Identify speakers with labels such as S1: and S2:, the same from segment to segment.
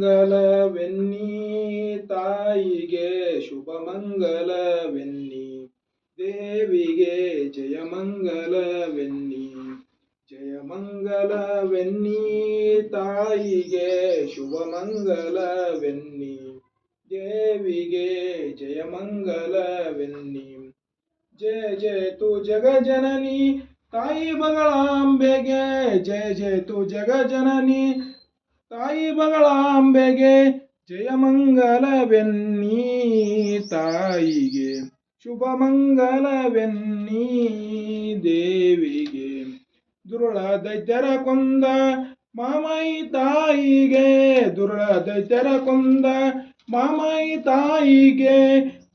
S1: ಮಂಗಲವೆನ್ನಿ ತಾಯಿಗೆ ಶುಭ ಮಂಗಲವೆನ್ನಿ ದೇವಿಗೆ ಜಯ ಮಂಗಲವೆನ್ನಿ ಜಯ ಮಂಗಲವೆನ್ನಿ ತಾಯಿಗೆ ಶುಭ ಮಂಗಲವೆನ್ನಿ ದೇವಿಗೆ ಜಯ ಮಂಗಲವೆನ್ನಿ ಜಯ ಜಯ ತು ಜಗ ಜನನಿ ತಾಯಿ ಬಗಳಾಂಬೆಗೆ ಜಯ ಜಯ ತು ಜಗ ಜನನಿ ತಾಯಿ ಬಗಳಾಂಬೆಗೆ ಜಯ ಮಂಗಲವೆನ್ನಿ ತಾಯಿಗೆ ಶುಭ ಮಂಗಲವೆನ್ನಿ ದೇವಿಗೆ ದುರುಳ ದೈತ್ಯರ ಕೊಂದ ಮಾಮಯಿ ತಾಯಿಗೆ ದುರುಳ ದೈತ್ಯರ ಕೊಂದ ಮಾಮಯಿ ತಾಯಿಗೆ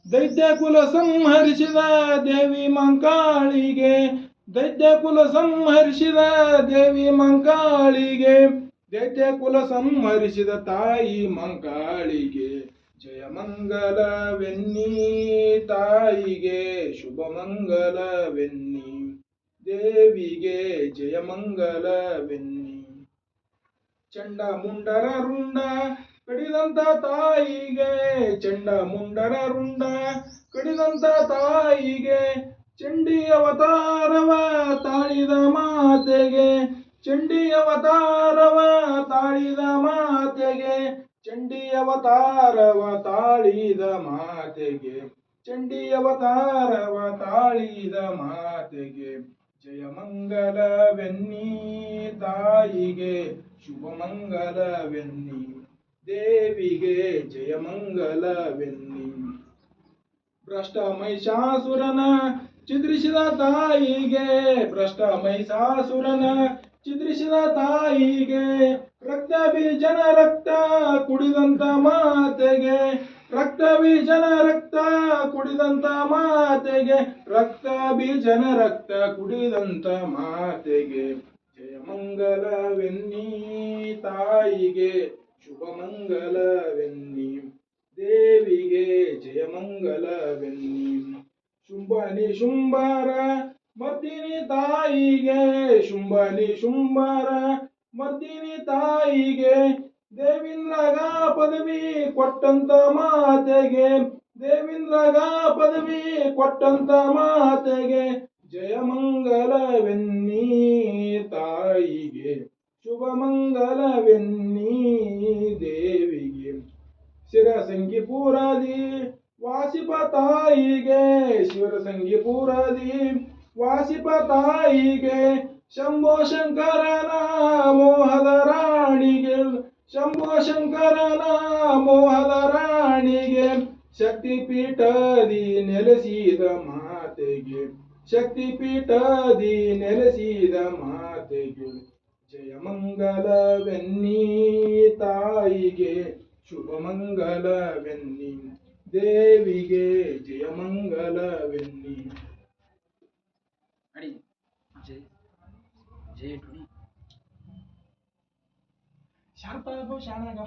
S1: ದೈತ್ಯ ಕುಲ ಸಂಹರಿಸಿದ ದೇವಿ ಮಂಕಾಳಿಗೆ ದೈತ್ಯ ಕುಲ ಸಂಹರಿಸಿದ ದೇವಿ ಮಂಕಾಳಿಗೆ ದೈತ್ಯ ಕುಲ ಸಂಹರಿಸಿದ ತಾಯಿ ಮಂಕಾಳಿಗೆ ಜಯ ಮಂಗಲವೆನ್ನಿ ತಾಯಿಗೆ ಶುಭ ಮಂಗಲವೆನ್ನಿ ದೇವಿಗೆ ಜಯ ಮಂಗಲವೆನ್ನಿ ಚಂಡ ಮುಂಡರ ರುಂಡ ಕಡಿದಂತ ತಾಯಿಗೆ ಚಂಡ ಮುಂಡರ ರುಂಡ ಕಡಿದಂತ ತಾಯಿಗೆ ಚಂಡಿ ಅವತಾರವ ತಾಳಿದ ಮಾತೆಗೆ ಚಂಡಿ ಅವತಾರವ ತಾಳಿದ ಮಾತೆಗೆ ಚಂಡಿ ಅವತಾರವ ತಾಳಿದ ಮಾತೆಗೆ ಚಂಡಿ ಅವತಾರವ ತಾಳಿದ ಮಾತೆಗೆ ಜಯ ಮಂಗಲವೆನ್ನಿ ತಾಯಿಗೆ ಶುಭ ಮಂಗಲವೆನ್ನಿ ದೇವಿಗೆ ಜಯ ಮಂಗಲವೆನ್ನಿ ಭ್ರಷ್ಟ ಮಹಿಷಾಸುರನ ಚಿತ್ರಿಸಿದ ತಾಯಿಗೆ ಭ್ರಷ್ಟ ಮಹಿಷಾಸುರನ ಚಿತ್ರಿಸಿದ ತಾಯಿಗೆ ರಕ್ತ ಬೀಜನ ರಕ್ತ ಕುಡಿದಂತ ಮಾತೆಗೆ ರಕ್ತ ಬೀಜನ ರಕ್ತ ಕುಡಿದಂತ ಮಾತೆಗೆ ರಕ್ತ ಬೀಜನ ರಕ್ತ ಕುಡಿದಂತ ಮಾತೆಗೆ ಜಯ ಮಂಗಲವೆನ್ನಿ ತಾಯಿಗೆ ಶುಭ ಮಂಗಲವೆನ್ನಿ ದೇವಿಗೆ ಜಯ ಮಂಗಲವೆನ್ನಿ ಶುಂಭನಿ ಶುಂಭಾರ ಮರ್ದಿನಿ ತಾಯಿಗೆ ಶುಂಭನಿ ಶುಂಭಾರ ಮರ್ದಿನಿ ತಾಯಿಗೆ ದೇವೇಂದ್ರಗ ಪದವಿ ಕೊಟ್ಟಂತ ಮಾತೆಗೆ ದೇವೇಂದ್ರಗ ಪದವಿ ಕೊಟ್ಟಂತ ಮಾತೆಗೆ ಜಯ ಮಂಗಲವೆನ್ನಿ ತಾಯಿಗೆ ಶುಭ ಮಂಗಲವೆನ್ನಿ ದೇವಿಗೆ ಶಿರಸಂಗಿ ಪೂರಾದಿ ವಾಸಿಪ ತಾಯಿಗೆ ಶಿವರಸಂಗಿ ಪೂರಾದಿ ವಾಸಿಪ ತಾಯಿಗೆ ಶಂಭೋ ಶಂಕರನ ಮೋಹದ ರಾಣಿಗೆ ಶಂಭೋ ಶಂಕರನ ಮೋಹದ ರಾಣಿಗೆ ಶಕ್ತಿಪೀಠದಿ ನೆಲೆಸಿದ ಮಾತೆಗೆ ಶಕ್ತಿಪೀಠದಿ ನೆಲೆಸಿದ ಮಾತೆಗೆ ಜಯ ಮಂಗಲವೆನ್ನಿ ತಾಯಿಗೆ ಶುಭ ಮಂಗಲವೆನ್ನಿ ದೇವಿಗೆ ಜಯ ಮಂಗಲವೆನ್ನಿ
S2: ಅಡಿ ಜಯ ಜಯ ಶಾರ್ಪ ಶಾಣಾಗ